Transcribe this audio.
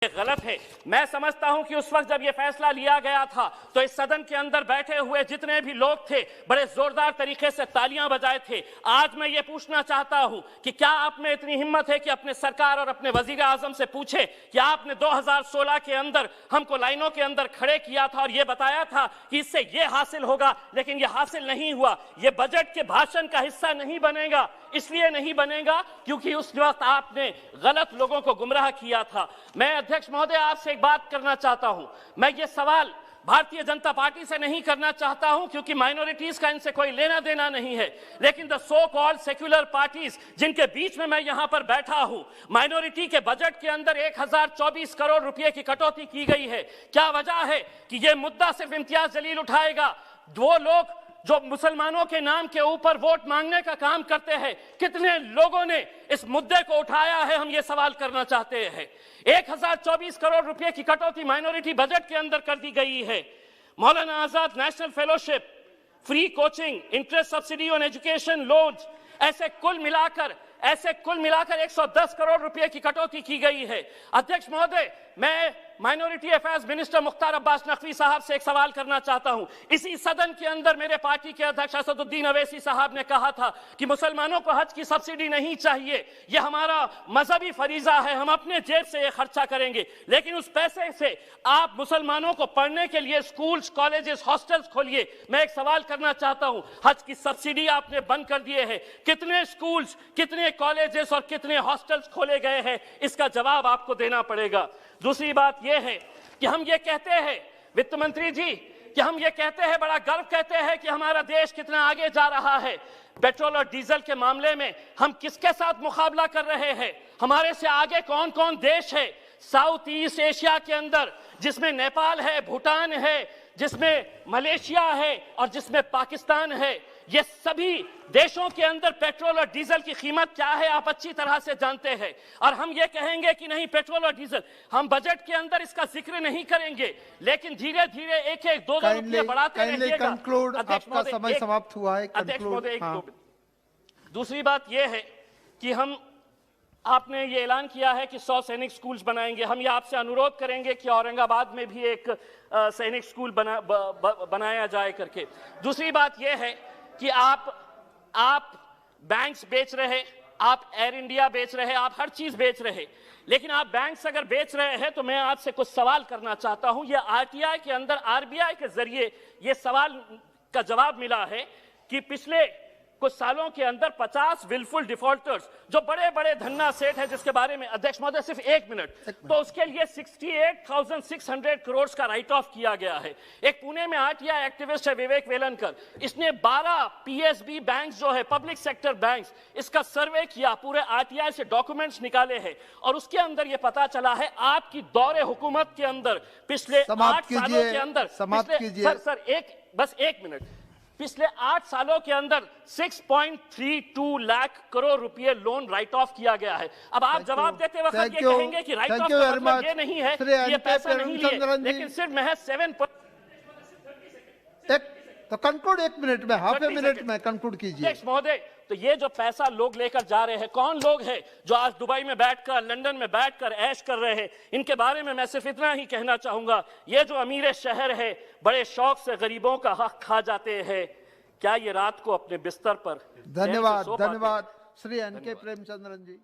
गलत है। मैं समझता हूं कि उस वक्त जब यह फैसला लिया गया था तो इस सदन के अंदर बैठे हुए जितने भी लोग थे बड़े जोरदार तरीके से तालियां बजाए थे। आज मैं ये पूछना चाहता हूं कि क्या आप में इतनी हिम्मत है कि अपने सरकार और अपने वजीर आजम से पूछे कि आपने 2016 के अंदर हमको लाइनों के अंदर खड़े किया था और ये बताया था कि इससे ये हासिल होगा, लेकिन ये हासिल नहीं हुआ। ये बजट के भाषण का हिस्सा नहीं बनेगा। इसलिए नहीं बनेगा क्योंकि उस वक्त आपने गलत लोगों को गुमराह किया था। मैं अध्यक्ष महोदय आपसे एक बात करना चाहता हूं। मैं ये सवाल भारतीय जनता पार्टी से नहीं करना चाहता हूं क्योंकि माइनॉरिटीज का इनसे कोई लेना देना नहीं है, लेकिन the so called secular parties जिनके बीच में मैं यहां पर बैठा हूं, माइनॉरिटी के बजट के अंदर 1024 करोड़ रुपए की कटौती की गई है। क्या वजह है कि यह मुद्दा सिर्फ इम्तियाज जलील उठाएगा? वो लोग जो मुसलमानों के नाम के ऊपर वोट मांगने का काम करते हैं, कितने लोगों ने इस मुद्दे को उठाया है, हम ये सवाल करना चाहते हैं। 1024 करोड़ रुपए की कटौती माइनॉरिटी बजट के अंदर कर दी गई है। Maulana Azad national fellowship, free coaching, interest subsidy on education loans, ऐसे कुल मिलाकर 110 करोड़ रुपए की कटौती की गई है। अध्यक्ष महोदय, मैं minority affairs minister Mukhtar Abbas Naqvi साहब से एक सवाल करना चाहता हूं। इसी सदन के अंदर मेरे पार्टी के अध्यक्ष असदुद्दीन अवैसी साहब ने कहा था कि मुसलमानों को हज की सब्सिडी नहीं चाहिए, यह हमारा मजहबी फरीजा है, हम अपने जेब से यह खर्चा करेंगे। लेकिन उस पैसे से आप मुसलमानों को पढ़ने के लिए स्कूल्स, कॉलेजेस, हॉस्टल्स खोलिए। मैं एक सवाल करना चाहता हूं, हज की सब्सिडी आपने बंद कर दिए है, कितने स्कूल्स, कितने कॉलेजेस और कितने हॉस्टल्स खोले गए हैं? इसका जवाब आपको देना पड़ेगा। दूसरी बात यह है कि हम ये कहते हैं, वित्त मंत्री जी, कि हम ये कहते हैं, बड़ा गर्व कहते हैं कि हमारा देश कितना आगे जा रहा है। पेट्रोल और डीजल के मामले में हम किसके साथ मुकाबला कर रहे हैं? हमारे से आगे कौन कौन देश है साउथ ईस्ट एशिया के अंदर, जिसमें नेपाल है, भूटान है, जिसमें मलेशिया है और जिसमें पाकिस्तान है। ये सभी देशों के अंदर पेट्रोल और डीजल की कीमत क्या है आप अच्छी तरह से जानते हैं। और हम ये कहेंगे कि नहीं, पेट्रोल और डीजल हम बजट के अंदर इसका जिक्र नहीं करेंगे, लेकिन धीरे धीरे 1-1, 2-2 रुपये बढ़ाते रहिएगा। आपका समय समाप्त हुआ है। अध्यक्ष महोदय, दूसरी बात यह है कि आपने ये ऐलान किया है कि 100 सैनिक स्कूल्स बनाएंगे। हम ये आपसे अनुरोध करेंगे कि औरंगाबाद में भी एक सैनिक स्कूल बनाया जाए करके। दूसरी बात यह है कि आप बैंक्स बेच रहे, आप एयर इंडिया बेच रहे, आप हर चीज बेच रहे, लेकिन आप बैंक्स अगर बेच रहे हैं तो मैं आपसे कुछ सवाल करना चाहता हूं। ये आरटीआई के अंदर आरबीआई के जरिए ये सवाल का जवाब मिला है कि पिछले कुछ सालों के अंदर 50 विलफुल डिफॉल्टर्स, जो बड़े बड़े धन्ना सेठ है, जिसके बारे में अध्यक्ष महोदय सिर्फ 1 मिनट, तो उसके लिए 68,600 करोड़ का राइट ऑफ किया गया है। एक पुणे में आरटीआई एक्टिविस्ट है विवेक वेलनकर, इसने 12 पीएसबी बैंक जो है, पब्लिक सेक्टर बैंक्स, इसका सर्वे किया, पूरे आरटीआई से डॉक्यूमेंट्स निकाले हैं और उसके अंदर यह पता चला है आपकी दौरे हुकूमत के अंदर पिछले 8 सालों के अंदर बस एक मिनट, पिछले 8 सालों के अंदर 6.32 लाख करोड़ रुपए लोन राइट ऑफ किया गया है। अब आप जवाब देते वक्त ये कहेंगे कि राइट ऑफ का मतलब ये नहीं है ये पैसा नहीं लिए, लेकिन सिर्फ महज 7%। तो कंक्लूड 1 मिनट में, हाफ ए मिनट में कंक्लूड कीजिए। महोदय, तो ये जो पैसा लोग लेकर जा रहे हैं, कौन लोग हैं जो आज दुबई में बैठकर, लंदन में बैठकर ऐश कर रहे हैं? इनके बारे में मैं सिर्फ इतना ही कहना चाहूंगा, ये जो अमीर शहर है बड़े शौक से गरीबों का हक खा जाते हैं, क्या ये रात को अपने बिस्तर पर? धन्यवाद, धन्यवाद श्री एन के प्रेमचंद्रन जी।